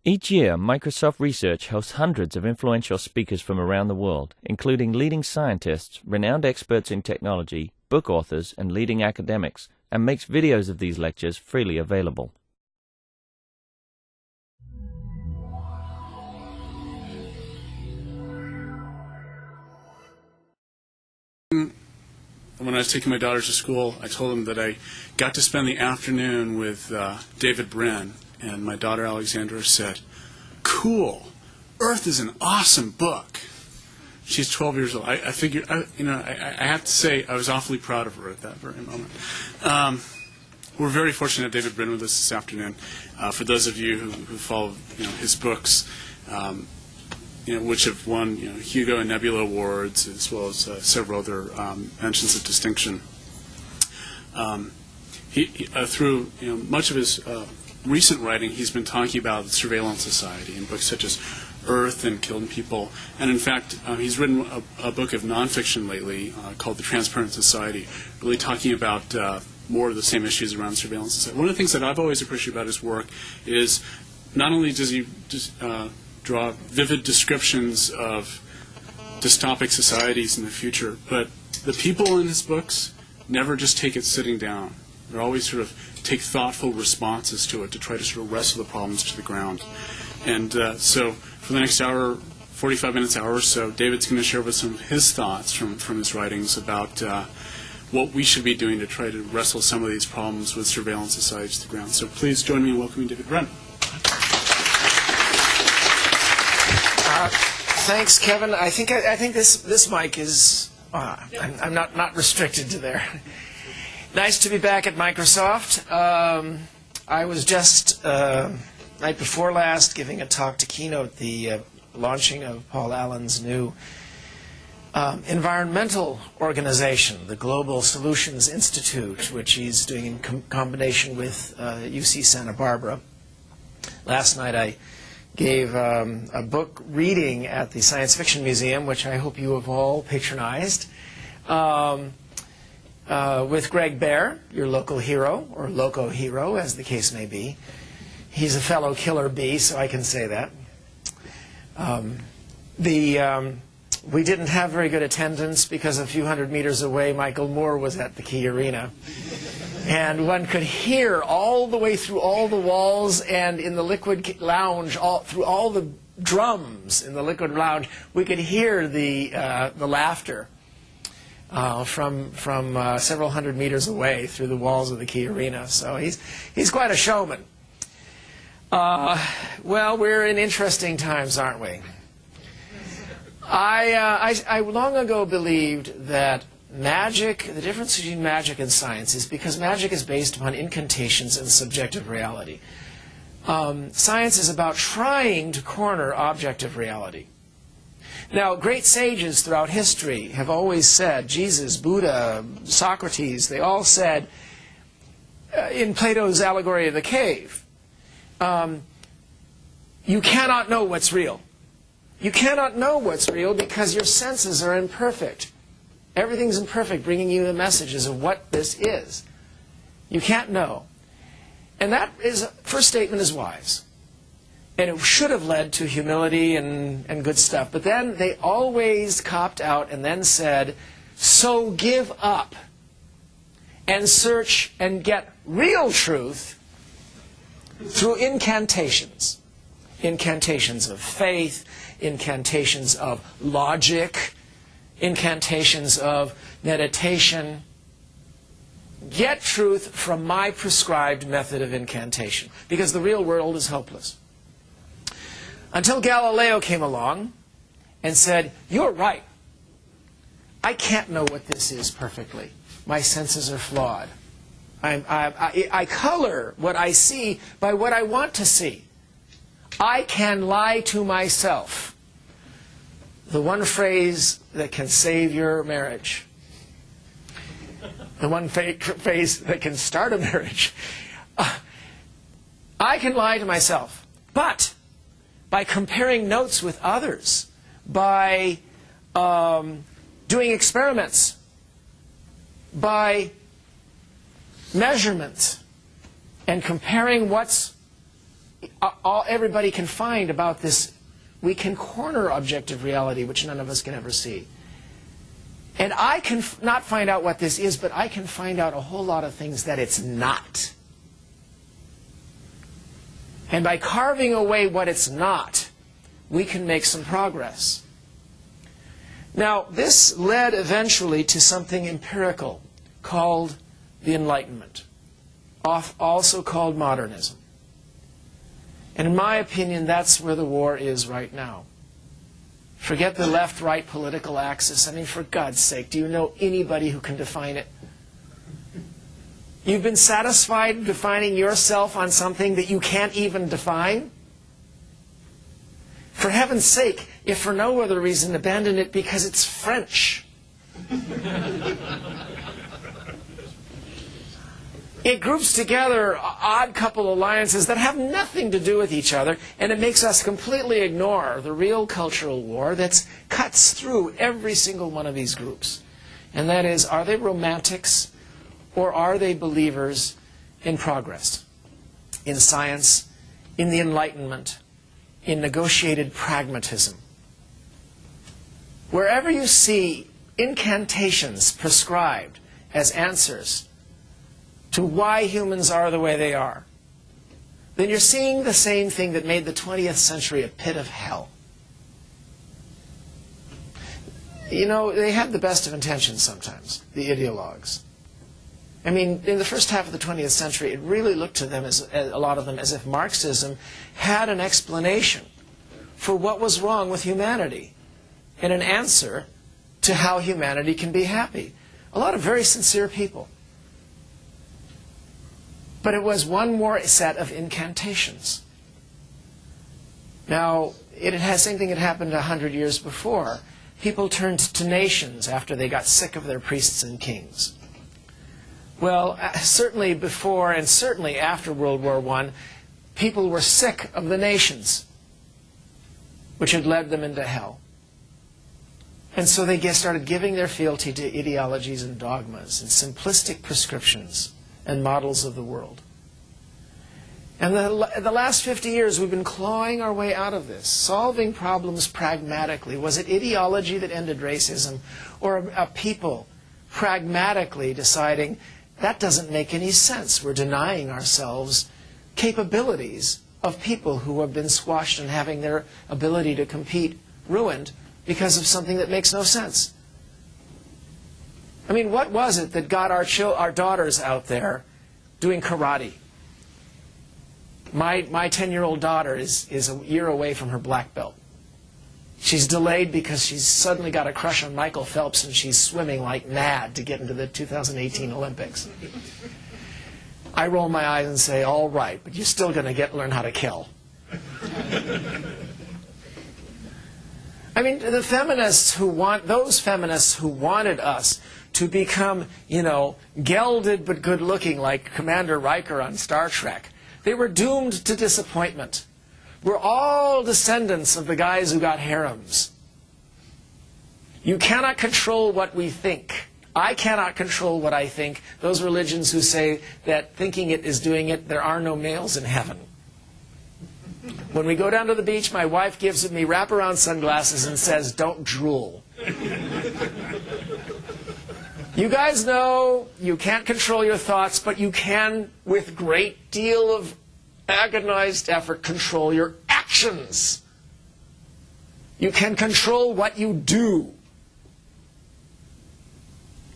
Each year, Microsoft Research hosts hundreds of influential speakers from around the world, including leading scientists, renowned experts in technology, book authors, and leading academics, and makes videos of these lectures freely available. When I was taking my daughters to school, I told them that I got to spend the afternoon with David Brin, and my daughter Alexandra said, "Cool, Earth is an awesome book." She's 12 years old. I figured, I have to say, I was awfully proud of her at that very moment. We're very fortunate to have David Brin with us this afternoon. For those of you who follow his books, which have won Hugo and Nebula awards, as well as several other mentions of distinction. Through much of his recent writing, he's been talking about surveillance society in books such as Earth and Killing People. And in fact, he's written a book of nonfiction lately called The Transparent Society, really talking about more of the same issues around surveillance society. One of the things that I've always appreciated about his work is not only does he draw vivid descriptions of dystopic societies in the future, but the people in his books never just take it sitting down. They always sort of take thoughtful responses to it to try to sort of wrestle the problems to the ground. And so for the next hour, 45 minutes, hour or so, David's going to share with us some of his thoughts from his writings about what we should be doing to try to wrestle some of these problems with surveillance societies to the ground. So please join me in welcoming David Brin. Thanks, Kevin. I think this mic is. I'm not restricted to there. Nice to be back at Microsoft. I was just night before last giving a talk to keynote the launching of Paul Allen's new environmental organization, the Global Solutions Institute, which he's doing in combination with UC Santa Barbara. Last night I gave a book reading at the Science Fiction Museum, which I hope you have all patronized, with Greg Bear, your local hero, or loco hero, as the case may be. He's a fellow killer bee, so I can say that. We didn't have very good attendance because a few hundred meters away, Michael Moore was at the Key Arena. And one could hear all the way through all the walls and in the Liquid Lounge, through all the drums in the Liquid Lounge, we could hear the laughter from several hundred meters away through the walls of the Key Arena. So he's quite a showman. Well, we're in interesting times, aren't we? I long ago believed that magic, the difference between magic and science is because magic is based upon incantations and subjective reality. Science is about trying to corner objective reality. Now, great sages throughout history have always said, Jesus, Buddha, Socrates, they all said, in Plato's allegory of the cave, you cannot know what's real. You cannot know what's real because your senses are imperfect. Everything's imperfect, bringing you the messages of what this is. You can't know. And that first statement is wise. And it should have led to humility and good stuff. But then they always copped out and then said, so give up and search and get real truth through incantations. Incantations of faith, incantations of logic, incantations of meditation. Get truth from my prescribed method of incantation, because the real world is hopeless. Until Galileo came along and said, you're right. I can't know what this is perfectly. My senses are flawed. I color what I see by what I want to see. I can lie to myself. The one phrase that can save your marriage. The one phrase that can start a marriage. I can lie to myself. But by comparing notes with others, by doing experiments, by measurement, and comparing what's everybody can find about this. We can corner objective reality, which none of us can ever see. And I can not find out what this is, but I can find out a whole lot of things that it's not. And by carving away what it's not, we can make some progress. Now, this led eventually to something empirical called the Enlightenment, also called modernism. And in my opinion, that's where the war is right now. Forget the left-right political axis. I mean, for God's sake, do you know anybody who can define it? You've been satisfied defining yourself on something that you can't even define? For heaven's sake, if for no other reason, abandon it because it's French. It groups together odd couple alliances that have nothing to do with each other, and it makes us completely ignore the real cultural war that cuts through every single one of these groups. And that is, are they romantics or are they believers in progress, in science, in the Enlightenment, in negotiated pragmatism? Wherever you see incantations prescribed as answers to why humans are the way they are, then you're seeing the same thing that made the 20th century a pit of hell. You know, they had the best of intentions sometimes, the ideologues. I mean, in the first half of the 20th century, it really looked to them, as a lot of them, as if Marxism had an explanation for what was wrong with humanity and an answer to how humanity can be happy. A lot of very sincere people. But it was one more set of incantations. Now, same thing had happened 100 years before. People turned to nations after they got sick of their priests and kings. Well, certainly before and certainly after World War I, people were sick of the nations, which had led them into hell. And so they started giving their fealty to ideologies and dogmas and simplistic prescriptions and models of the world. And the last 50 years, we've been clawing our way out of this, solving problems pragmatically. Was it ideology that ended racism, or a people pragmatically deciding that doesn't make any sense? We're denying ourselves capabilities of people who have been squashed and having their ability to compete ruined because of something that makes no sense. I mean, what was it that got our daughters out there doing karate? My 10-year-old daughter is a year away from her black belt. She's delayed because she's suddenly got a crush on Michael Phelps and she's swimming like mad to get into the 2018 Olympics. I roll my eyes and say, all right, but you're still going to learn how to kill. I mean, those feminists who wanted us to become, gelded but good-looking like Commander Riker on Star Trek, they were doomed to disappointment. We're all descendants of the guys who got harems. You cannot control what we think. I cannot control what I think. Those religions who say that thinking it is doing it, there are no males in heaven. When we go down to the beach, my wife gives me wraparound sunglasses and says, don't drool. You guys know you can't control your thoughts, but you can, with great deal of agonized effort, control your actions. You can control what you do.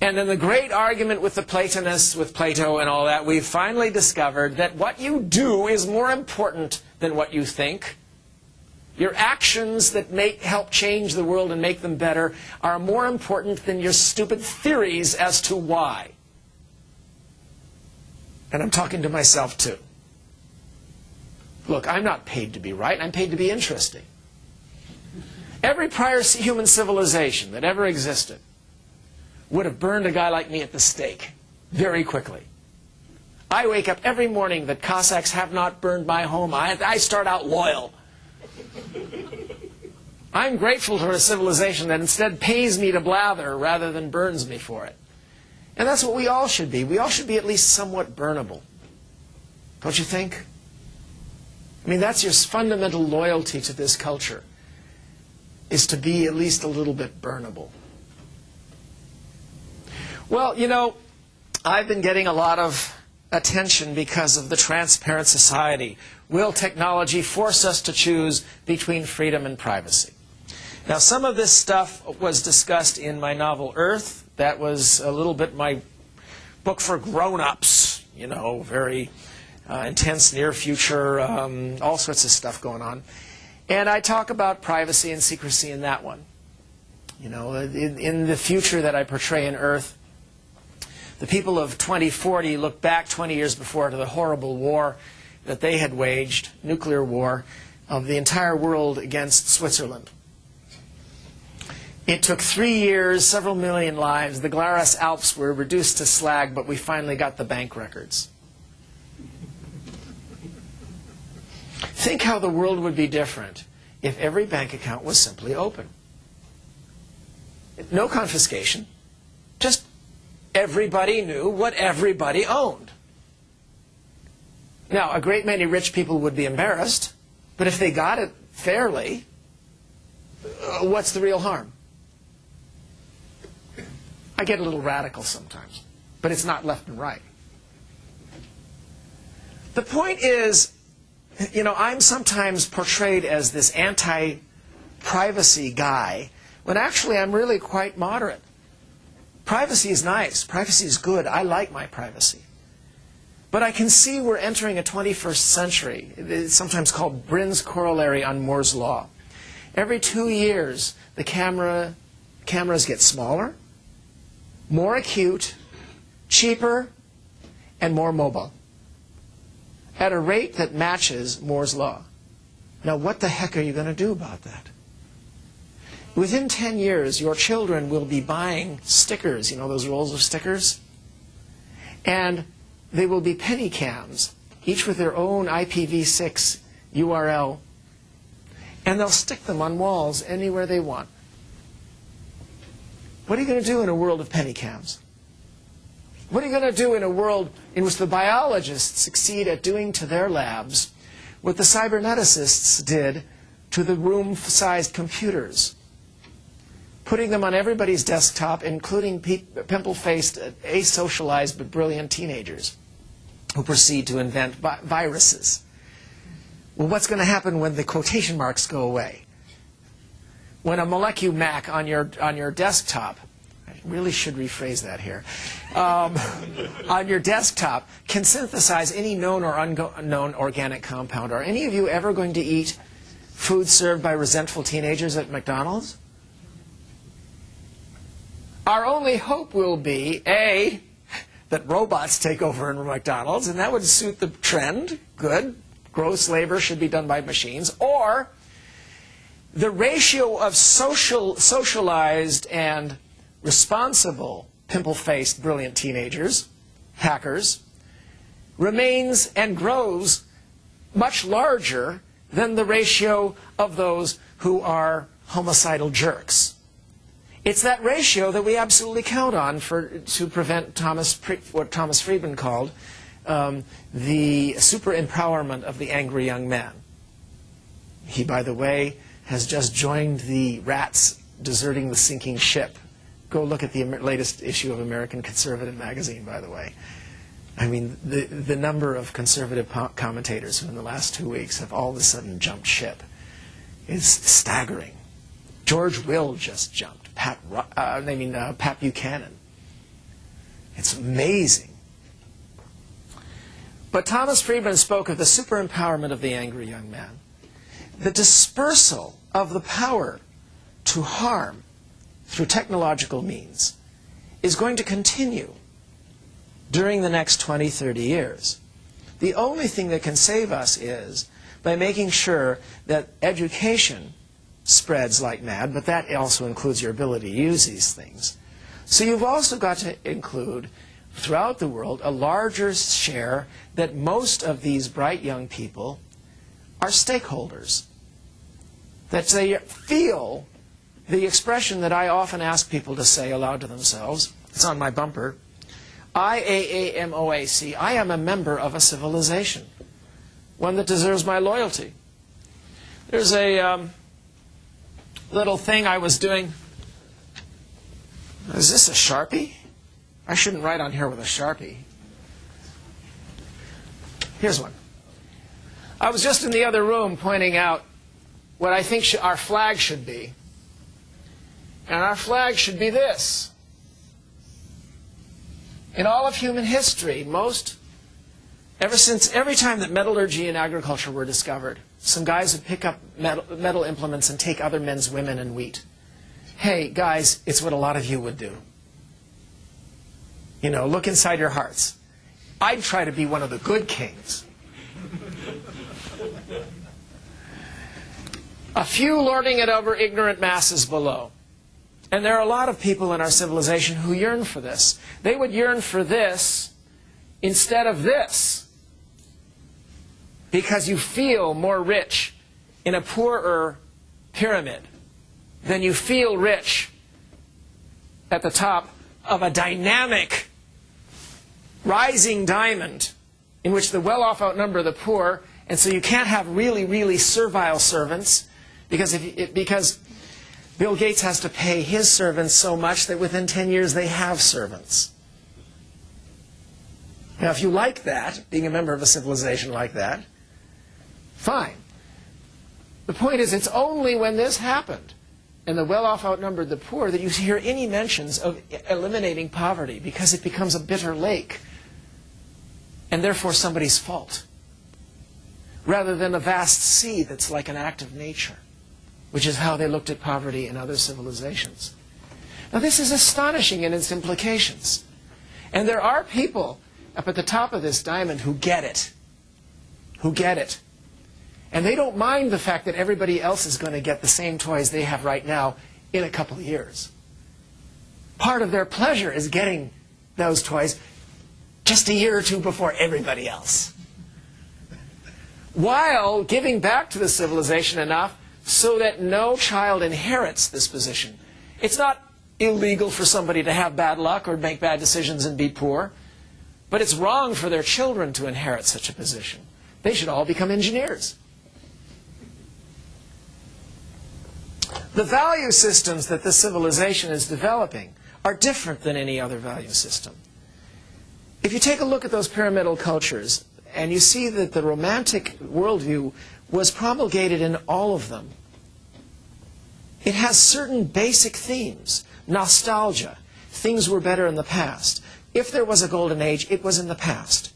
And in the great argument with the Platonists, with Plato and all that, we've finally discovered that what you do is more important than what you think. Your actions that help change the world and make them better are more important than your stupid theories as to why. And I'm talking to myself too. Look, I'm not paid to be right. I'm paid to be interesting. Every prior human civilization that ever existed would have burned a guy like me at the stake very quickly. I wake up every morning that Cossacks have not burned my home. I start out loyal. I'm grateful for a civilization that instead pays me to blather rather than burns me for it. And that's what we all should be. We all should be at least somewhat burnable. Don't you think? I mean, that's your fundamental loyalty to this culture, is to be at least a little bit burnable. Well, you know, I've been getting a lot of attention because of the transparent society. Will technology force us to choose between freedom and privacy? Now, some of this stuff was discussed in my novel Earth. That was a little bit my book for grown-ups, you know, very intense near future, all sorts of stuff going on. And I talk about privacy and secrecy in that one. You know, in the future that I portray in Earth, the people of 2040 look back 20 years before to the horrible war that they had waged, nuclear war, of the entire world against Switzerland. It took 3 years, several million lives. The Glarus Alps were reduced to slag, but we finally got the bank records. Think how the world would be different if every bank account was simply open. No confiscation, just everybody knew what everybody owned. Now, a great many rich people would be embarrassed, but if they got it fairly, what's the real harm? I get a little radical sometimes, but it's not left and right. The point is, you know, I'm sometimes portrayed as this anti-privacy guy, when actually I'm really quite moderate. Privacy is nice. Privacy is good. I like my privacy. But I can see we're entering a 21st century. It's sometimes called Brin's corollary on Moore's law. Every 2 years, the cameras get smaller, more acute, cheaper, and more mobile, at a rate that matches Moore's law. Now, what the heck are you going to do about that? Within 10 years, your children will be buying stickers, you know, those rolls of stickers, and they will be penny cams, each with their own IPv6 URL, and they'll stick them on walls anywhere they want. What are you going to do in a world of penny cams? What are you going to do in a world in which the biologists succeed at doing to their labs what the cyberneticists did to the room-sized computers? Putting them on everybody's desktop, including pimple-faced, asocialized but brilliant teenagers who proceed to invent viruses. Well, what's going to happen when the quotation marks go away? When a molecumac on your desktop, I really should rephrase that here, on your desktop can synthesize any known or unknown organic compound. Are any of you ever going to eat food served by resentful teenagers at McDonald's? Our only hope will be, A, that robots take over in McDonald's, and that would suit the trend. Good. Gross labor should be done by machines. Or the ratio of socialized and responsible, pimple-faced, brilliant teenagers, hackers, remains and grows much larger than the ratio of those who are homicidal jerks. It's that ratio that we absolutely count on to prevent what Thomas Friedman called the super-empowerment of the angry young man. He, by the way, has just joined the rats deserting the sinking ship. Go look at the latest issue of American Conservative magazine, by the way. I mean, the number of conservative commentators who in the last 2 weeks have all of a sudden jumped ship is staggering. George Will just jumped. Pat Buchanan. It's amazing. But Thomas Friedman spoke of the super-empowerment of the angry young man. The dispersal of the power to harm through technological means is going to continue during the next 20, 30 years. The only thing that can save us is by making sure that education spreads like mad, but that also includes your ability to use these things. So you've also got to include, throughout the world, a larger share that most of these bright young people are stakeholders. That they feel the expression that I often ask people to say aloud to themselves. It's on my bumper. IAAMOAC. I am a member of a civilization. one that deserves my loyalty. There's a little thing I was doing. Is this a Sharpie? I shouldn't write on here with a Sharpie. Here's one. I was just in the other room pointing out what I think our flag should be. And our flag should be this. In all of human history, every time that metallurgy and agriculture were discovered, some guys would pick up metal implements and take other men's women and wheat. Hey, guys, it's what a lot of you would do. You know, look inside your hearts. I'd try to be one of the good kings. A few lording it over ignorant masses below. And there are a lot of people in our civilization who yearn for this. They would yearn for this instead of this, because you feel more rich in a poorer pyramid than you feel rich at the top of a dynamic rising diamond in which the well-off outnumber the poor, and so you can't have really, really servile servants because Bill Gates has to pay his servants so much that within 10 years they have servants. Now, if you like that, being a member of a civilization like that, fine. The point is, it's only when this happened and the well-off outnumbered the poor that you hear any mentions of eliminating poverty, because it becomes a bitter lake and therefore somebody's fault, rather than a vast sea that's like an act of nature, which is how they looked at poverty in other civilizations. Now, this is astonishing in its implications. And there are people up at the top of this diamond who get it. Who get it. And they don't mind the fact that everybody else is going to get the same toys they have right now in a couple of years. Part of their pleasure is getting those toys just a year or two before everybody else, while giving back to the civilization enough so that no child inherits this position. It's not illegal for somebody to have bad luck or make bad decisions and be poor, but it's wrong for their children to inherit such a position. They should all become engineers. The value systems that this civilization is developing are different than any other value system. If you take a look at those pyramidal cultures, and you see that the romantic worldview was promulgated in all of them, it has certain basic themes. Nostalgia. Things were better in the past. If there was a golden age, it was in the past.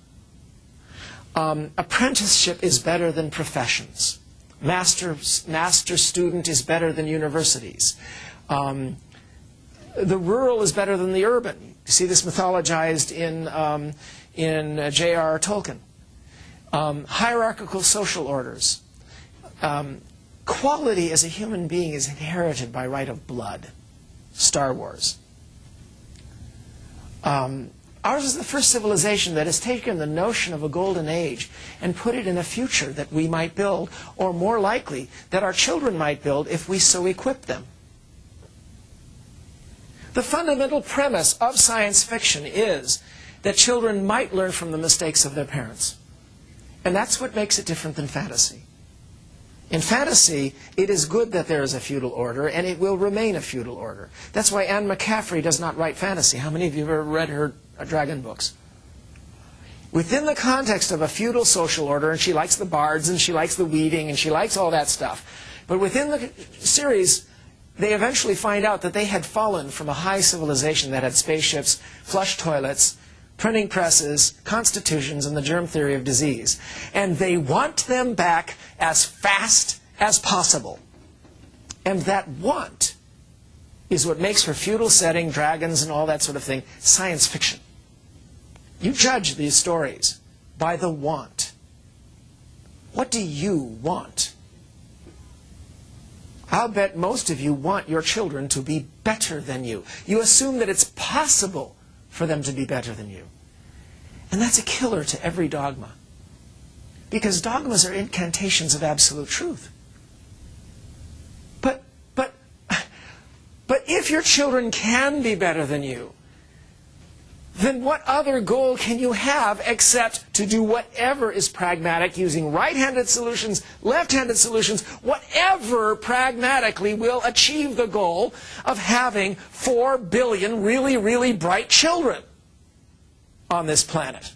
Apprenticeship is better than professions. Master-student is better than universities. The rural is better than the urban. You see this mythologized in J.R.R. Tolkien. Hierarchical social orders. Quality as a human being is inherited by right of blood. Star Wars. Ours is the first civilization that has taken the notion of a golden age and put it in a future that we might build, or more likely, that our children might build if we so equip them. The fundamental premise of science fiction is that children might learn from the mistakes of their parents. And that's what makes it different than fantasy. In fantasy, it is good that there is a feudal order, and it will remain a feudal order. That's why Anne McCaffrey does not write fantasy. How many of you have ever read her dragon books? Within the context of a feudal social order, and she likes the bards, and she likes the weaving, and she likes all that stuff. But within the series, they eventually find out that they had fallen from a high civilization that had spaceships, flush toilets, printing presses, constitutions, and the germ theory of disease. And they want them back as fast as possible. And that want is what makes for feudal setting, dragons, and all that sort of thing, science fiction. You judge these stories by the want. What do you want? I'll bet most of you want your children to be better than you. You assume that it's possible for them to be better than you. And that's a killer to every dogma. Because dogmas are incantations of absolute truth. But if your children can be better than you, then what other goal can you have except to do whatever is pragmatic using right-handed solutions, left-handed solutions, whatever pragmatically will achieve the goal of having 4 billion really, really bright children on this planet?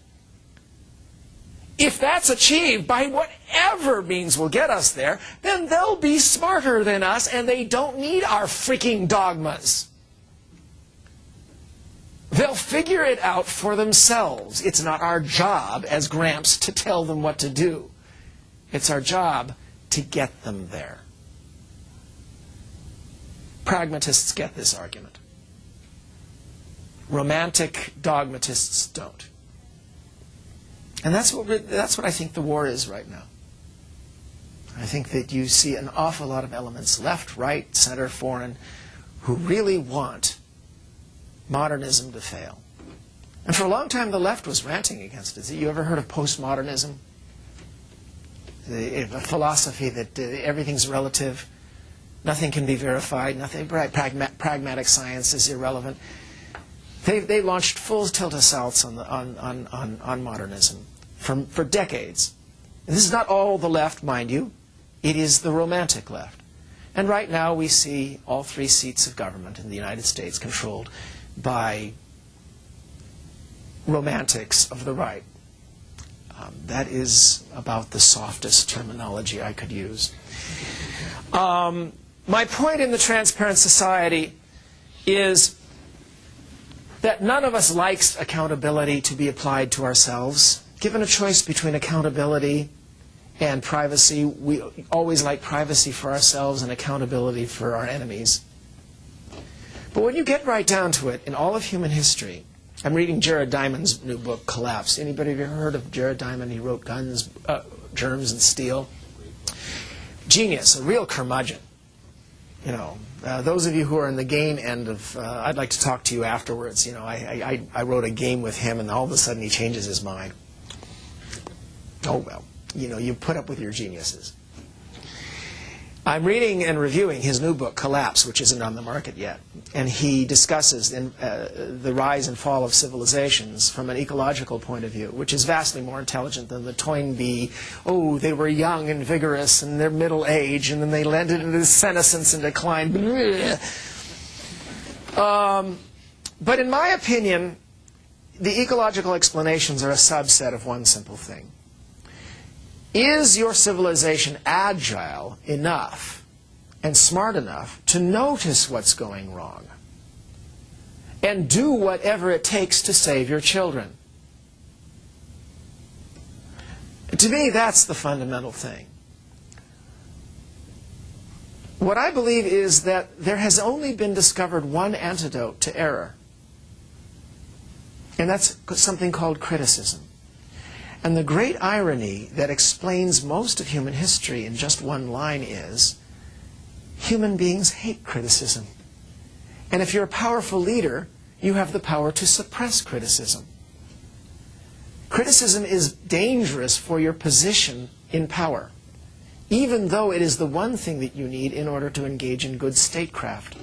If that's achieved by whatever means will get us there, then they'll be smarter than us and they don't need our freaking dogmas. They'll figure it out for themselves. It's not our job as Gramps to tell them what to do. It's our job to get them there. Pragmatists get this argument. Romantic dogmatists don't. And that's what I think the war is right now. I think that you see an awful lot of elements, left, right, center, foreign, who really want modernism to fail. And for a long time, the left was ranting against it. You ever heard of postmodernism? A philosophy that everything's relative, nothing can be verified, nothing, pragmatic science is irrelevant. They launched full tilt assaults on modernism for decades. And this is not all the left, mind you. It is the romantic left. And right now we see all 3 seats of government in the United States controlled by romantics of the right. That is about the softest terminology I could use. My point in the Transparent Society is that none of us likes accountability to be applied to ourselves. Given a choice between accountability and privacy, we always like privacy for ourselves and accountability for our enemies. But when you get right down to it, in all of human history, I'm reading Jared Diamond's new book, Collapse. Anybody ever heard of Jared Diamond? He wrote Guns, Germs, and Steel. Genius, a real curmudgeon. You know, those of you who are in the game end of, I'd like to talk to you afterwards. You know, I wrote a game with him, and all of a sudden he changes his mind. Oh, well, you know, you put up with your geniuses. I'm reading and reviewing his new book, Collapse, which isn't on the market yet. And he discusses the rise and fall of civilizations from an ecological point of view, which is vastly more intelligent than the Toynbee, oh, they were young and vigorous in their middle age, and then they landed into senescence and decline. But in my opinion, the ecological explanations are a subset of one simple thing. Is your civilization agile enough and smart enough to notice what's going wrong and do whatever it takes to save your children? To me, that's the fundamental thing. What I believe is that there has only been discovered one antidote to error, and that's something called criticism. And the great irony that explains most of human history in just one line is human beings hate criticism. And if you're a powerful leader, you have the power to suppress criticism. Criticism is dangerous for your position in power, even though it is the one thing that you need in order to engage in good statecraft.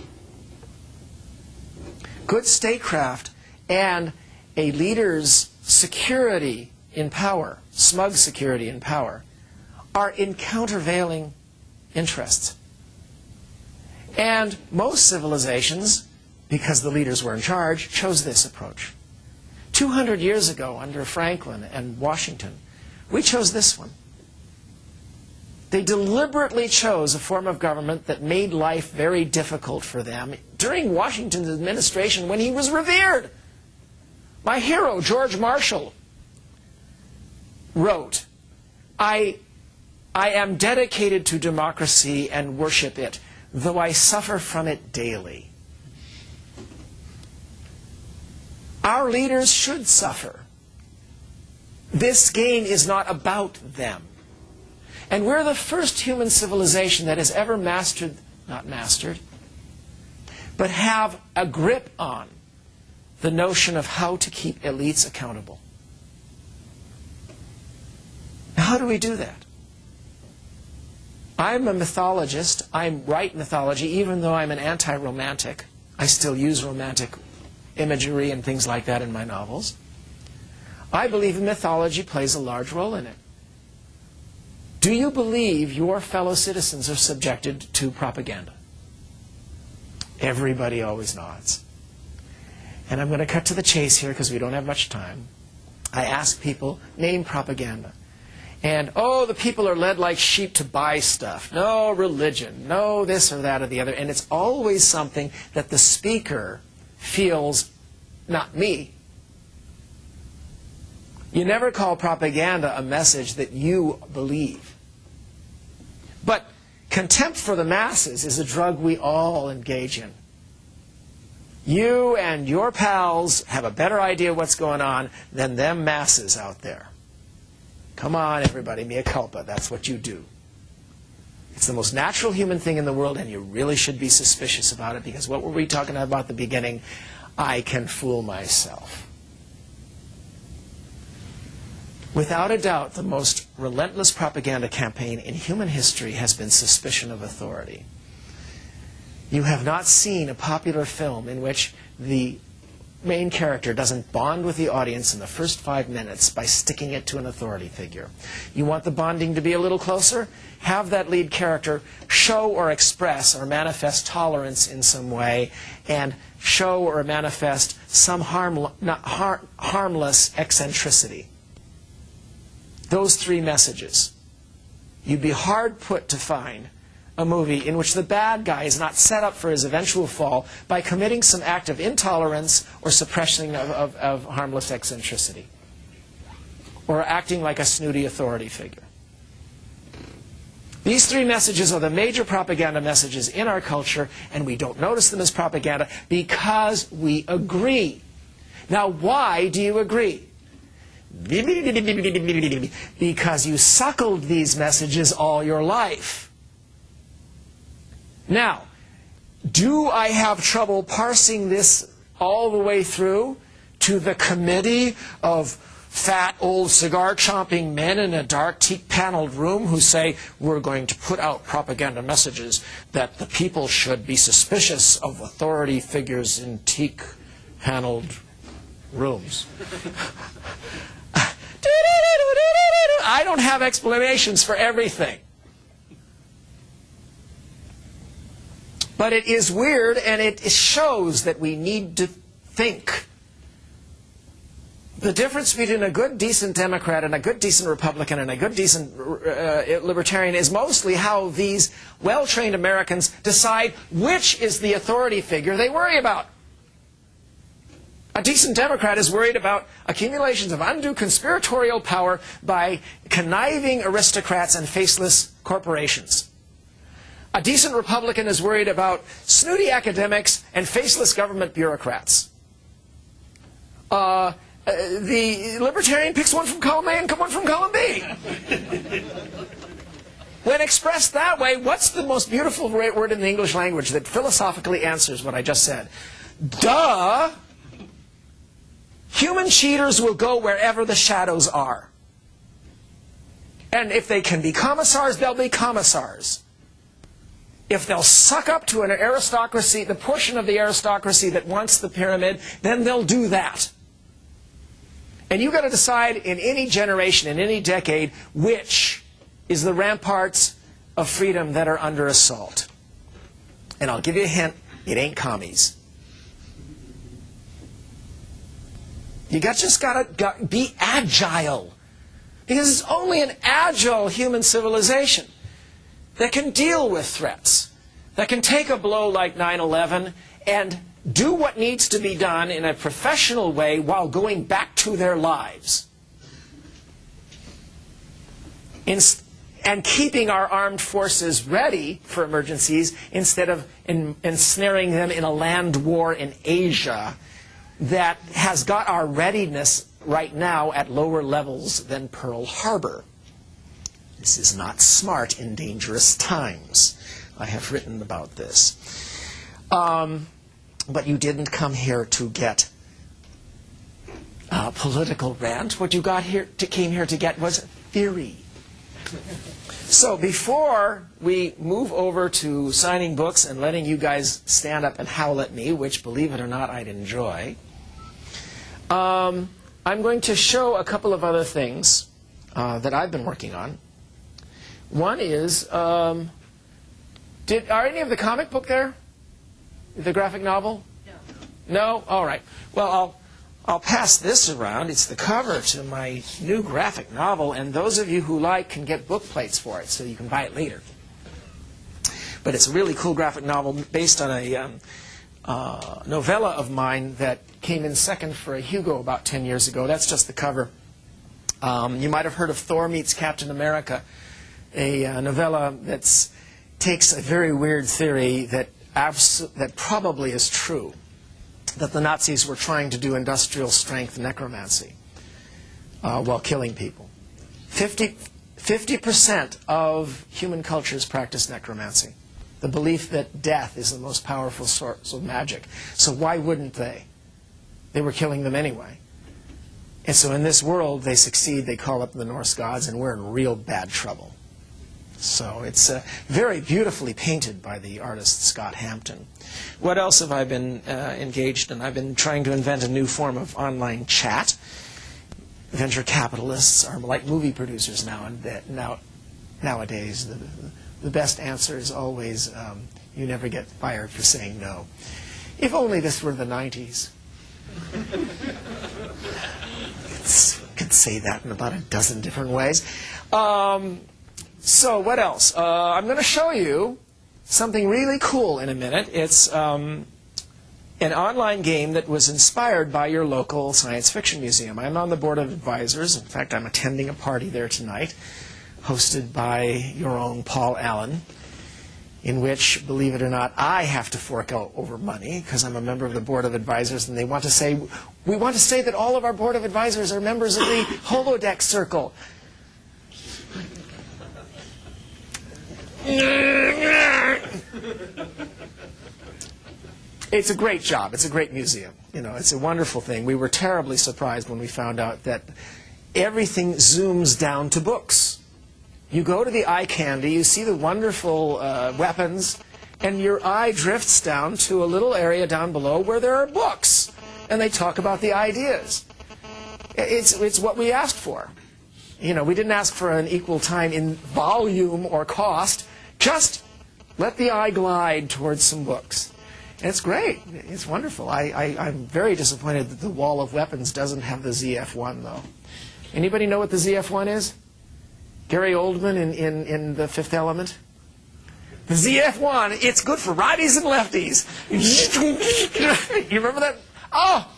Good statecraft and a leader's security in power, smug security in power, are in countervailing interests. And most civilizations, because the leaders were in charge, chose this approach. 200 years ago, under Franklin and Washington, we chose this one. They deliberately chose a form of government that made life very difficult for them during Washington's administration when he was revered. My hero, George Marshall, wrote, I am dedicated to democracy and worship it, though I suffer from it daily. Our leaders should suffer. This game is not about them. And we're the first human civilization that has ever mastered, not mastered, but have a grip on the notion of how to keep elites accountable. Now, how do we do that? I'm a mythologist. I write mythology, even though I'm an anti-romantic. I still use romantic imagery and things like that in my novels. I believe mythology plays a large role in it. Do you believe your fellow citizens are subjected to propaganda? Everybody always nods. And I'm going to cut to the chase here because we don't have much time. I ask people, name propaganda. And, oh, the people are led like sheep to buy stuff. No religion. No this or that or the other. And it's always something that the speaker feels, not me. You never call propaganda a message that you believe. But contempt for the masses is a drug we all engage in. You and your pals have a better idea what's going on than them masses out there. Come on, everybody, mea culpa. That's what you do. It's the most natural human thing in the world, and you really should be suspicious about it, because what were we talking about at the beginning? I can fool myself. Without a doubt, the most relentless propaganda campaign in human history has been suspicion of authority. You have not seen a popular film in which the main character doesn't bond with the audience in the first 5 minutes by sticking it to an authority figure. You want the bonding to be a little closer? Have that lead character show or express or manifest tolerance in some way, and show or manifest some harmless eccentricity. Those 3 messages. You'd be hard put to find a movie in which the bad guy is not set up for his eventual fall by committing some act of intolerance or suppression of harmless eccentricity, or acting like a snooty authority figure. These 3 messages are the major propaganda messages in our culture, and we don't notice them as propaganda because we agree. Now, why do you agree? Because you suckled these messages all your life. Now, do I have trouble parsing this all the way through to the committee of fat, old, cigar-chomping men in a dark, teak-paneled room who say, we're going to put out propaganda messages that the people should be suspicious of authority figures in teak-paneled rooms? I don't have explanations for everything. But it is weird, and it shows that we need to think. The difference between a good, decent Democrat and a good, decent Republican and a good, decent Libertarian is mostly how these well-trained Americans decide which is the authority figure they worry about. A decent Democrat is worried about accumulations of undue conspiratorial power by conniving aristocrats and faceless corporations. A decent Republican is worried about snooty academics and faceless government bureaucrats. The Libertarian picks one from column A and one from column B. When expressed that way, what's the most beautiful word in the English language that philosophically answers what I just said? Duh! Human cheaters will go wherever the shadows are. And if they can be commissars, they'll be commissars. If they'll suck up to an aristocracy, the portion of the aristocracy that wants the pyramid, then they'll do that. And you've got to decide in any generation, in any decade, which is the ramparts of freedom that are under assault. And I'll give you a hint, it ain't commies. You just got to be agile. Because it's only an agile human civilization that can deal with threats, that can take a blow like 9/11 and do what needs to be done in a professional way while going back to their lives. And keeping our armed forces ready for emergencies instead of ensnaring them in a land war in Asia that has got our readiness right now at lower levels than Pearl Harbor. This is not smart in dangerous times. I have written about this. But you didn't come here to get a political rant. What you came here to get was theory. So before we move over to signing books and letting you guys stand up and howl at me, which, believe it or not, I'd enjoy, I'm going to show a couple of other things that I've been working on. One is, are any of the comic book there? The graphic novel? No. No? All right. Well, I'll pass this around. It's the cover to my new graphic novel, and those of you who like can get book plates for it, so you can buy it later. But it's a really cool graphic novel based on a novella of mine that came in second for a Hugo about 10 years ago. That's just the cover. You might have heard of Thor Meets Captain America, a novella that takes a very weird theory that probably is true, that the Nazis were trying to do industrial strength necromancy while killing people. 50% of human cultures practice necromancy, the belief that death is the most powerful source of magic. So why wouldn't they? They were killing them anyway. And so in this world, they succeed, they call up the Norse gods, and we're in real bad trouble. So it's very beautifully painted by the artist Scott Hampton. What else have I been engaged in? I've been trying to invent a new form of online chat. Venture capitalists are like movie producers nowadays. The best answer is always, you never get fired for saying no. If only this were the 90s. Could say that in about a dozen different ways. So what else? I'm going to show you something really cool in a minute. It's an online game that was inspired by your local science fiction museum. I'm on the board of advisors. In fact, I'm attending a party there tonight, hosted by your own Paul Allen, in which, believe it or not, I have to fork out over money because I'm a member of the board of advisors, and they want to say, we want to say that all of our board of advisors are members of the holodeck circle. It's a great job. It's a great museum. You know, it's a wonderful thing. We were terribly surprised when we found out that everything zooms down to books. You go to the eye candy, you see the wonderful weapons, and your eye drifts down to a little area down below where there are books, and they talk about the ideas. It's what we asked for. You know, we didn't ask for an equal time in volume or cost. Just let the eye glide towards some books. And it's great. It's wonderful. I'm very disappointed that the wall of weapons doesn't have the ZF-1, though. Anybody know what the ZF-1 is? Gary Oldman in The Fifth Element? The ZF-1, it's good for righties and lefties. You remember that? Oh,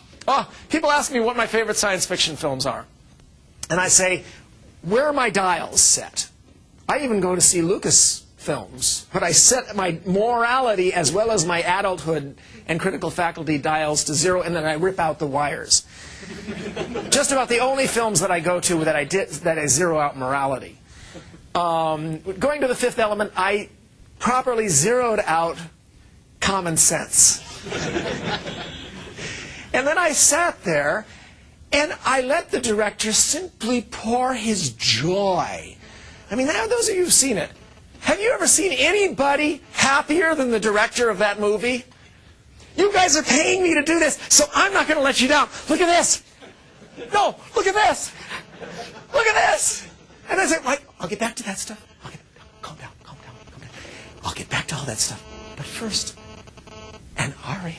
people ask me what my favorite science fiction films are. And I say, where are my dials set? I even go to see Lucas films, but I set my morality as well as my adulthood and critical faculty dials to 0, and then I rip out the wires. Just about the only films that I go to that I zero out morality. Going to The Fifth Element, I properly zeroed out common sense. And then I sat there, and I let the director simply pour his joy. I mean, those of you who've seen it, have you ever seen anybody happier than the director of that movie? You guys are paying me to do this, so I'm not going to let you down. Look at this. No, look at this. Look at this. And I said, right, I'll get back to that stuff. Calm down. I'll get back to all that stuff. But first, an aria.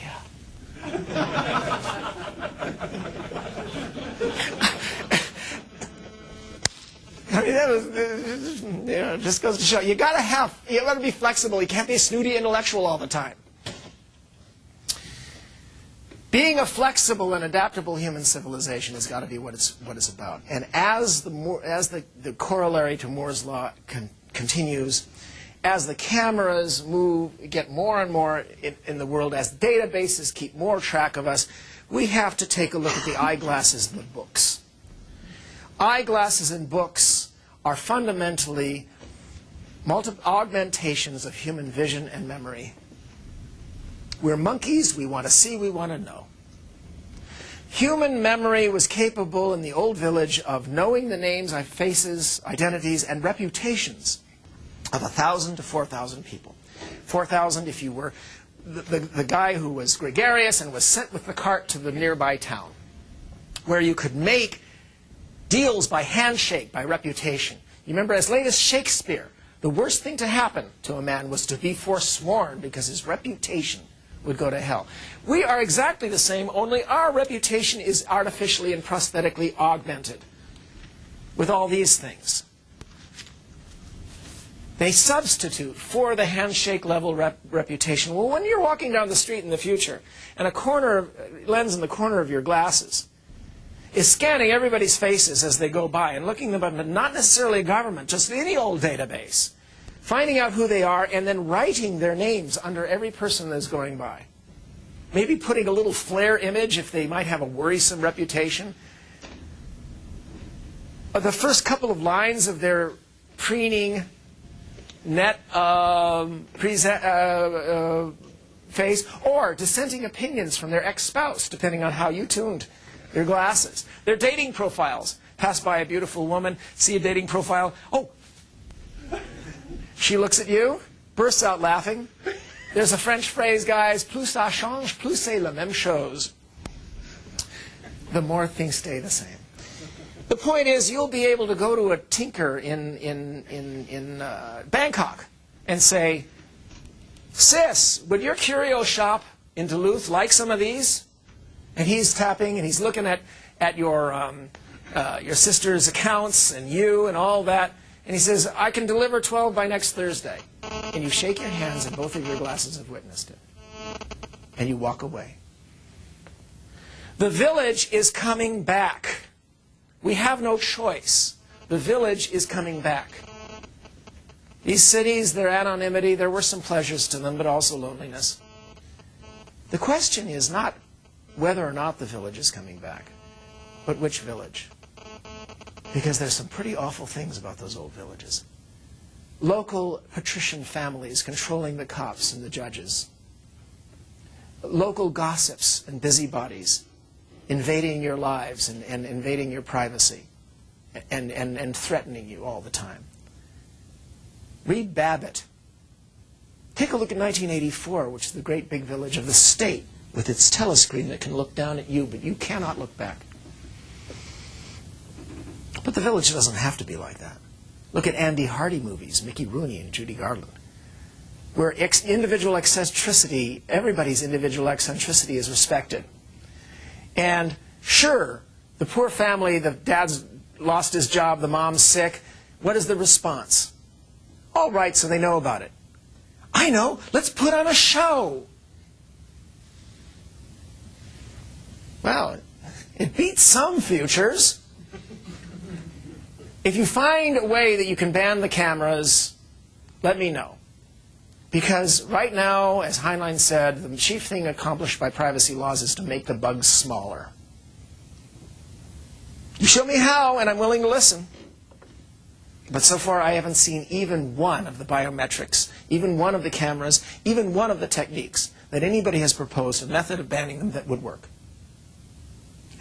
I mean, that was, just goes to show you gotta be flexible. You can't be a snooty intellectual all the time. Being a flexible and adaptable human civilization has got to be what it's about. And as the corollary to Moore's law continues, as the cameras get more and more in the world, as databases keep more track of us, we have to take a look at the eyeglasses and the books. Eyeglasses and books are fundamentally augmentations of human vision and memory. We're monkeys. We want to see, we want to know. Human memory was capable in the old village of knowing the names, faces, identities, and reputations of 1,000 to 4,000 people. 4,000 if you were the guy who was gregarious and was sent with the cart to the nearby town, where you could make deals by handshake, by reputation. You remember, as late as Shakespeare, the worst thing to happen to a man was to be forsworn because his reputation would go to hell. We are exactly the same, only our reputation is artificially and prosthetically augmented with all these things. They substitute for the handshake level reputation. Well, when you're walking down the street in the future and a lens in the corner of your glasses is scanning everybody's faces as they go by and looking them up, but not necessarily a government, just any old database, finding out who they are and then writing their names under every person that's going by. Maybe putting a little flare image if they might have a worrisome reputation. The first couple of lines of their preening net face, or dissenting opinions from their ex-spouse, depending on how you tuned your glasses. Their dating profiles. Pass by a beautiful woman, see a dating profile. Oh, she looks at you, bursts out laughing. There's a French phrase, guys, plus ça change, plus c'est la même chose. The more things stay the same. The point is, you'll be able to go to a tinker in Bangkok and say, "Sis, would your curio shop in Duluth like some of these?" And he's tapping and he's looking at your sister's accounts and you and all that. And he says, "I can deliver 12 by next Thursday." And you shake your hands and both of your glasses have witnessed it. And you walk away. The village is coming back. We have no choice. The village is coming back. These cities, their anonymity, there were some pleasures to them, but also loneliness. The question is not whether or not the village is coming back, but which village. Because there's some pretty awful things about those old villages. Local patrician families controlling the cops and the judges. Local gossips and busybodies invading your lives and invading your privacy and threatening you all the time. Read Babbitt. Take a look at 1984, which is the great big village of the state with its telescreen that can look down at you, but you cannot look back. But the village doesn't have to be like that. Look at Andy Hardy movies, Mickey Rooney and Judy Garland, where individual eccentricity, everybody's individual eccentricity is respected. And sure, the poor family, the dad's lost his job, the mom's sick. What is the response? All right, so they know about it. I know, let's put on a show. Well, it beats some futures. If you find a way that you can ban the cameras, let me know. Because right now, as Heinlein said, the chief thing accomplished by privacy laws is to make the bugs smaller. You show me how, and I'm willing to listen. But so far, I haven't seen even one of the biometrics, even one of the cameras, even one of the techniques that anybody has proposed, a method of banning them that would work.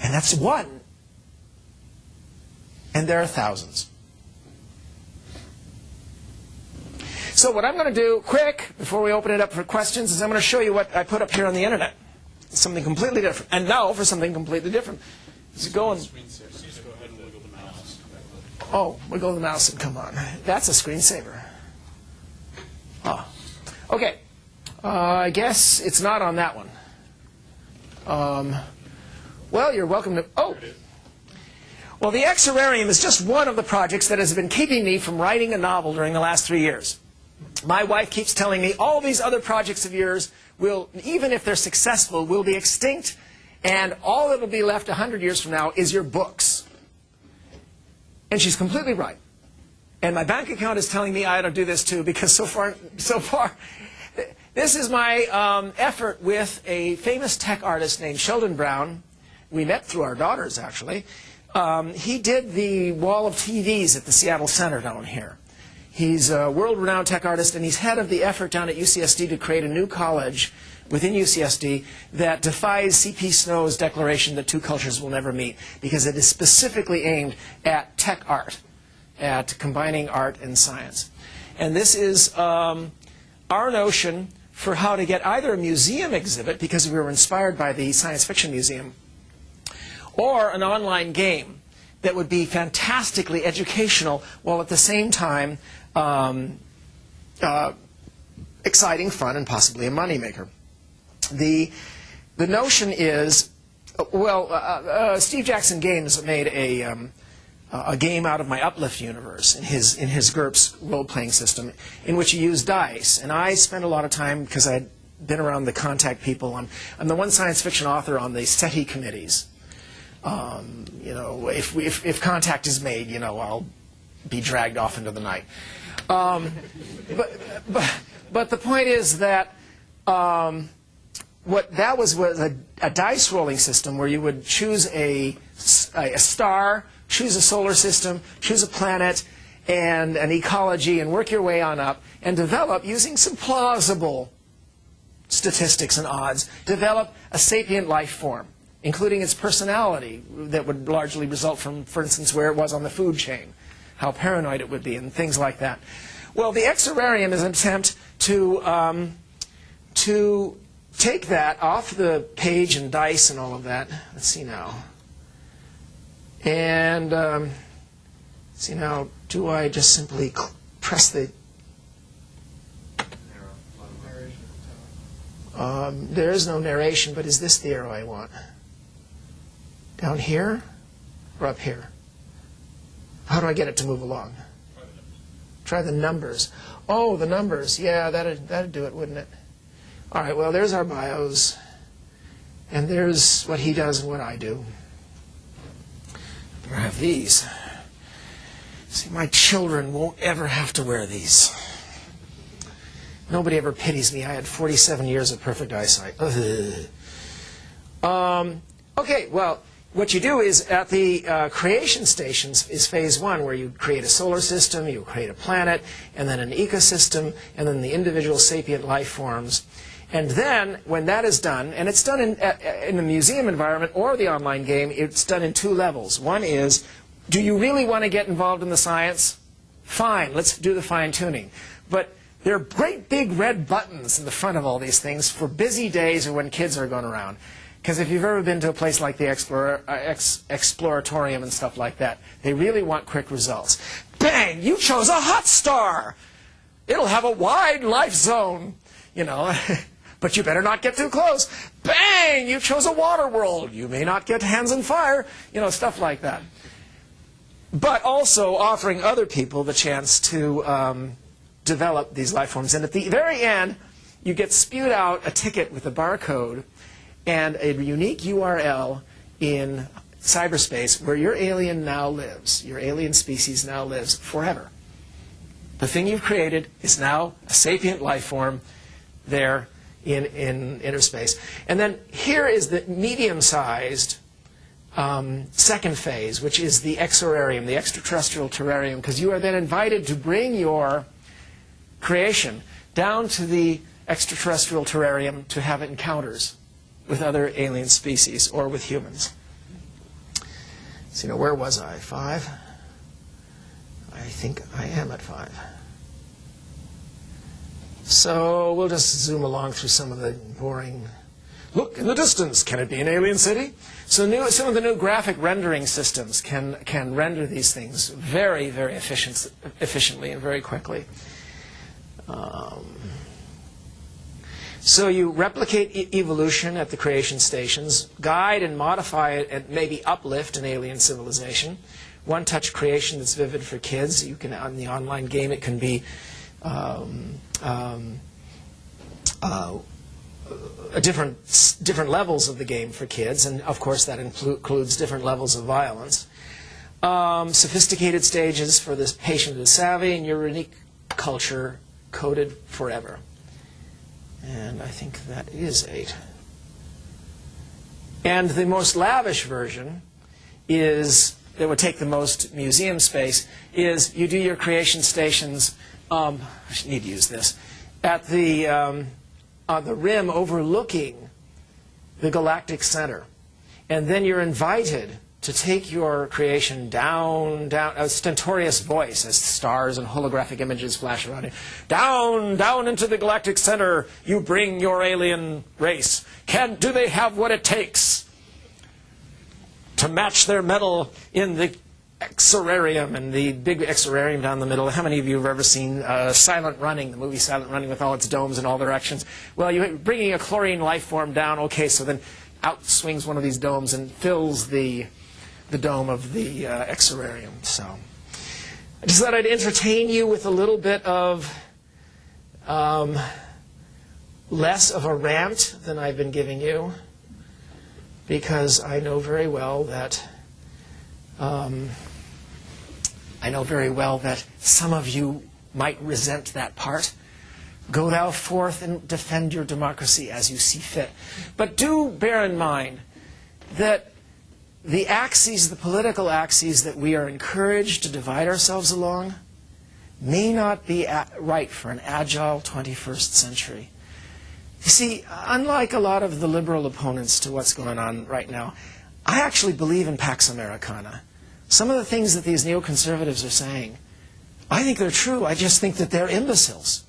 And that's one. And there are thousands. So what I'm going to do, quick, before we open it up for questions, is I'm going to show you what I put up here on the internet. It's something completely different. And now for something completely different. Is it going? Oh, wiggle the mouse and come on. That's a screensaver. Oh. Okay. I guess it's not on that one. Well, you're welcome to... Oh! Well, the Xorian is just one of the projects that has been keeping me from writing a novel during the last 3 years. My wife keeps telling me all these other projects of yours will, even if they're successful, will be extinct, and all that will be left 100 years from now is your books. And she's completely right. And my bank account is telling me I ought to do this too, because so far, this is my effort with a famous tech artist named Sheldon Brown. We met through our daughters, actually. He did the wall of TVs at the Seattle Center down here. He's a world-renowned tech artist, and he's head of the effort down at UCSD to create a new college within UCSD that defies C.P. Snow's declaration that two cultures will never meet, because it is specifically aimed at tech art, at combining art and science. And this is our notion for how to get either a museum exhibit, because we were inspired by the Science Fiction Museum, or an online game that would be fantastically educational while at the same time exciting, fun, and possibly a moneymaker. The notion is, well, Steve Jackson Games made a game out of my Uplift universe in his GURPS role-playing system, in which he used dice. And I spent a lot of time, because I'd been around the contact people. I'm the one science fiction author on the SETI committees. You know, if contact is made, you know, I'll be dragged off into the night. But the point is that what that was a dice rolling system where you would choose a star, choose a solar system, choose a planet, and an ecology, and work your way on up, and develop, using some plausible statistics and odds, develop a sapient life form, including its personality that would largely result from, for instance, where it was on the food chain, how paranoid it would be, and things like that. Well, the Xorian is an attempt to take that off the page and dice and all of that. Let's see now. And see now, do I just simply press the... there is no narration, but is this the arrow I want? Down here or up here? How do I get it to move along? Try the numbers. Oh, the numbers. Yeah, that'd do it, wouldn't it? All right, well, there's our bios. And there's what he does and what I do. I have these. See, my children won't ever have to wear these. Nobody ever pities me. I had 47 years of perfect eyesight. Okay, well, what you do is at the creation stations is phase one, where you create a solar system, you create a planet, and then an ecosystem, and then the individual sapient life forms. And then, when that is done, and it's done in the museum environment or the online game, it's done in two levels. One is, do you really want to get involved in the science? Fine, let's do the fine-tuning. But there are great big red buttons in the front of all these things for busy days or when kids are going around. Because if you've ever been to a place like the Exploratorium and stuff like that, they really want quick results. Bang! You chose a hot star! It'll have a wide life zone, you know. But you better not get too close. Bang! You chose a water world. You may not get hands on fire. You know, stuff like that. But also offering other people the chance to develop these life forms. And at the very end, you get spewed out a ticket with a barcode and a unique URL in cyberspace where your alien now lives. Your alien species now lives forever. The thing you've created is now a sapient life form there in inner space. And then here is the medium-sized second phase, which is the Xorarium, the extraterrestrial terrarium, because you are then invited to bring your creation down to the extraterrestrial terrarium to have encounters with other alien species or with humans. So, you know, where was I? 5? I think I am at 5. So we'll just zoom along through some of the boring... Look in the distance. Can it be an alien city? So some of the new graphic rendering systems can render these things very, very efficiently and very quickly. So you replicate evolution at the creation stations, guide and modify it, and maybe uplift an alien civilization. One-touch creation that's vivid for kids. You can, on the online game, it can be different levels of the game for kids, and of course that includes different levels of violence. Sophisticated stages for the patient and the savvy, and your unique culture coded forever. And I think that is 8. And the most lavish version is that would take the most museum space is you do your creation stations, I need to use this, at the, on the rim overlooking the galactic center. And then you're invited to take your creation down, a stentorious voice as stars and holographic images flash around you. Down into the galactic center you bring your alien race. Do they have what it takes to match their metal in the Xorian, and the big Xorian down the middle? How many of you have ever seen Silent Running, the movie Silent Running with all its domes in all directions? Well, you're bringing a chlorine life form down. Okay, so then out swings one of these domes and fills the dome of the Xorian. So I just thought I'd entertain you with a little bit of less of a rant than I've been giving you, because I know very well that some of you might resent that part. Go thou forth and defend your democracy as you see fit. But do bear in mind that the axes, the political axes that we are encouraged to divide ourselves along, may not be right for an agile 21st century. You see, unlike a lot of the liberal opponents to what's going on right now, I actually believe in Pax Americana. Some of the things that these neoconservatives are saying, I think they're true. I just think that they're imbeciles.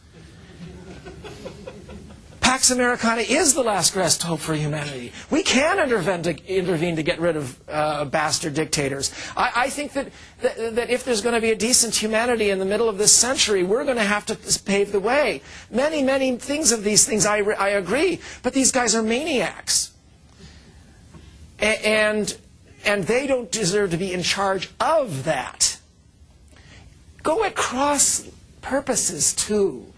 Pax Americana is the last gasp hope for humanity. We can intervene to get rid of bastard dictators. I think that if there's going to be a decent humanity in the middle of this century, we're going to have to pave the way. Many things of these things I agree, but these guys are maniacs. And they don't deserve to be in charge of that. Go at cross purposes, too.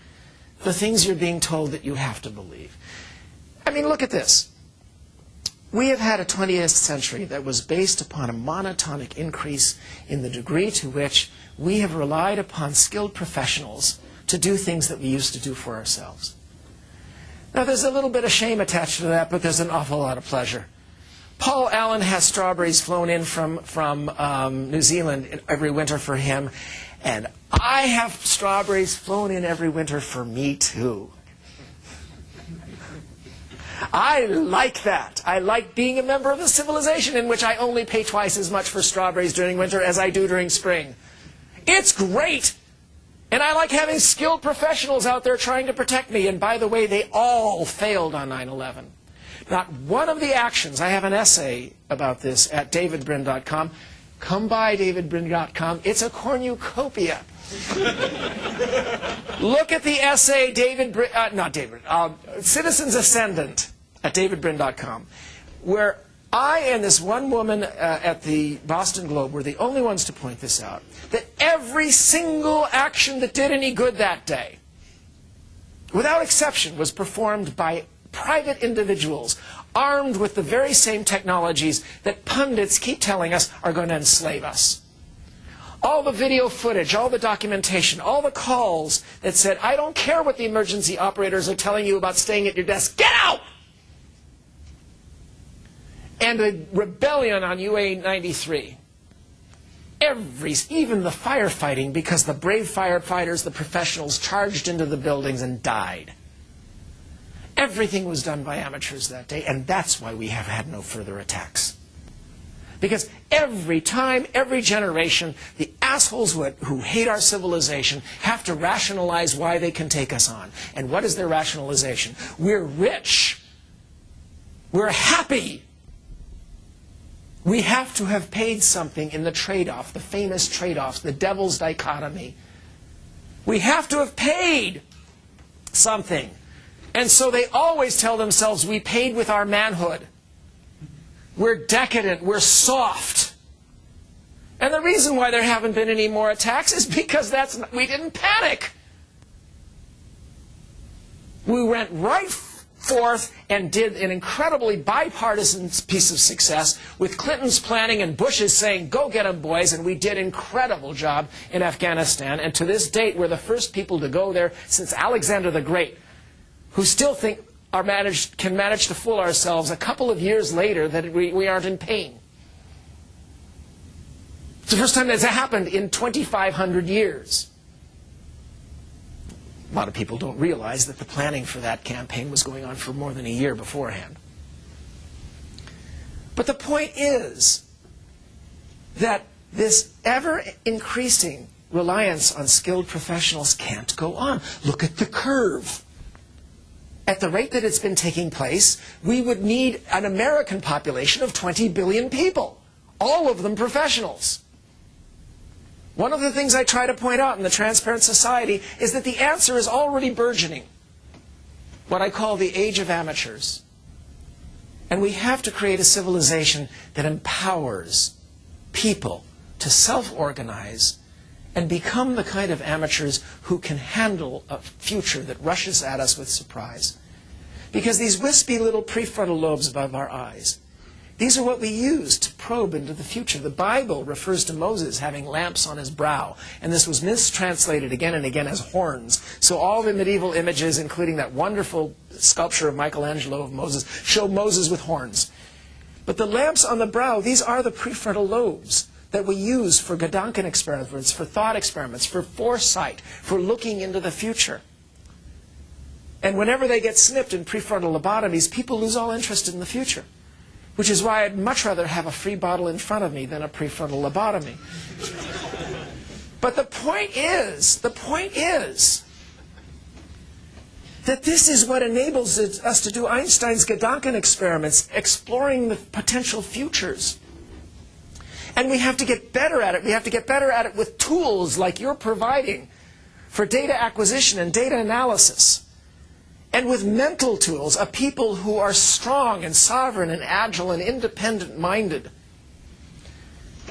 The things you're being told that you have to believe. I mean, look at this. We have had a 20th century that was based upon a monotonic increase in the degree to which we have relied upon skilled professionals to do things that we used to do for ourselves. Now, there's a little bit of shame attached to that, but there's an awful lot of pleasure. Paul Allen has strawberries flown in from New Zealand every winter for him. And I have strawberries flown in every winter for me, too. I like that. I like being a member of a civilization in which I only pay twice as much for strawberries during winter as I do during spring. It's great. And I like having skilled professionals out there trying to protect me. And by the way, they all failed on 9/11. Not one of the actions, I have an essay about this at davidbrin.com. Come by davidbrin.com. It's a cornucopia. Look at the essay, Citizen's Ascendant at davidbrin.com, where I and this one woman at the Boston Globe were the only ones to point this out, that every single action that did any good that day, without exception, was performed by private individuals armed with the very same technologies that pundits keep telling us are going to enslave us. All the video footage, all the documentation, all the calls that said, I don't care what the emergency operators are telling you about staying at your desk, get out! And the rebellion on UA-93. Even the firefighting, because the brave firefighters, the professionals, charged into the buildings and died. Everything was done by amateurs that day, and that's why we have had no further attacks. Because every time, every generation, the assholes who hate our civilization have to rationalize why they can take us on. And what is their rationalization? We're rich. We're happy. We have to have paid something in the trade-off, the famous trade-offs, the devil's dichotomy. We have to have paid something. And so they always tell themselves, we paid with our manhood. We're decadent. We're soft. And the reason why there haven't been any more attacks is because we didn't panic. We went right forth and did an incredibly bipartisan piece of success with Clinton's planning and Bush's saying, go get them, boys. And we did an incredible job in Afghanistan. And to this date, we're the first people to go there since Alexander the Great, who still think can manage to fool ourselves a couple of years later that we aren't in pain. It's the first time that's happened in 2,500 years. A lot of people don't realize that the planning for that campaign was going on for more than a year beforehand. But the point is that this ever-increasing reliance on skilled professionals can't go on. Look at the curve. At the rate that it's been taking place, we would need an American population of 20 billion people, all of them professionals. One of the things I try to point out in the Transparent Society is that the answer is already burgeoning, what I call the age of amateurs. And we have to create a civilization that empowers people to self-organize and become the kind of amateurs who can handle a future that rushes at us with surprise. Because these wispy little prefrontal lobes above our eyes, these are what we use to probe into the future. The Bible refers to Moses having lamps on his brow, and this was mistranslated again and again as horns. So all the medieval images, including that wonderful sculpture of Michelangelo of Moses, show Moses with horns. But the lamps on the brow, these are the prefrontal lobes that we use for Gedanken experiments, for thought experiments, for foresight, for looking into the future. And whenever they get snipped in prefrontal lobotomies, people lose all interest in the future. Which is why I'd much rather have a free bottle in front of me than a prefrontal lobotomy. But the point is that this is what enables us to do Einstein's Gedanken experiments, exploring the potential futures. And we have to get better at it. We have to get better at it with tools like you're providing for data acquisition and data analysis. And with mental tools, a people who are strong and sovereign and agile and independent-minded.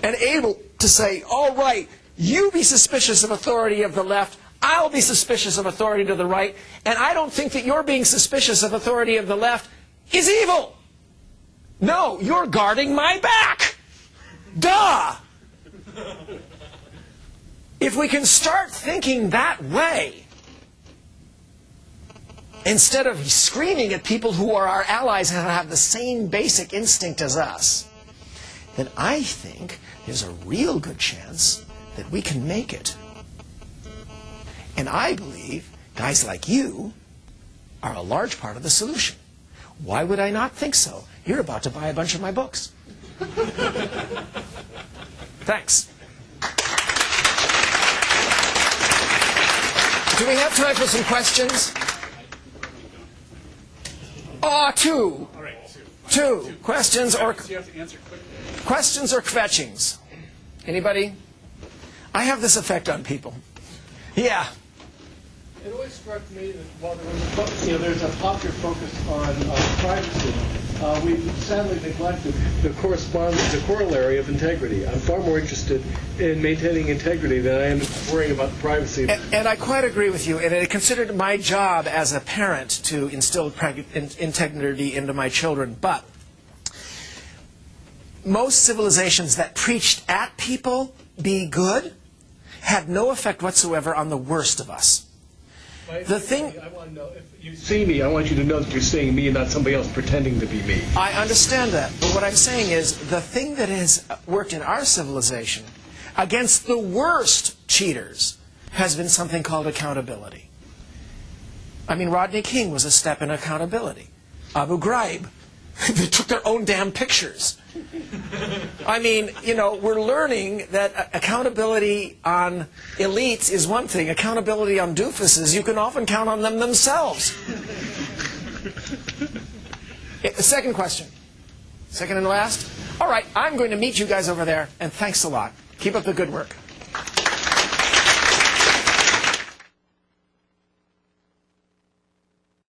And able to say, all right, you be suspicious of authority of the left, I'll be suspicious of authority to the right, and I don't think that your being suspicious of authority of the left is evil. No, you're guarding my back. Duh! If we can start thinking that way, instead of screaming at people who are our allies and have the same basic instinct as us, then I think there's a real good chance that we can make it. And I believe guys like you are a large part of the solution. Why would I not think so? You're about to buy a bunch of my books. Thanks. Do we have time for some questions? Two. All right, Two. Questions or you have to answer quickly. questions or kvetchings? Anybody? I have this effect on people. Yeah. It always struck me that while there's a popular focus on privacy, we've sadly neglected the corollary of integrity. I'm far more interested in maintaining integrity than I am worrying about privacy. And I quite agree with you. And I considered my job as a parent to instill integrity into my children. But most civilizations that preached at people be good had no effect whatsoever on the worst of us. The thing, I want to know, if you see me, I want you to know that you're seeing me and not somebody else pretending to be me. I understand that. But what I'm saying is the thing that has worked in our civilization against the worst cheaters has been something called accountability. I mean, Rodney King was a step in accountability. Abu Ghraib, they took their own damn pictures. I mean, you know, we're learning that accountability on elites is one thing. Accountability on doofuses, you can often count on them themselves. The second question. Second and last. All right, I'm going to meet you guys over there, and thanks a lot. Keep up the good work.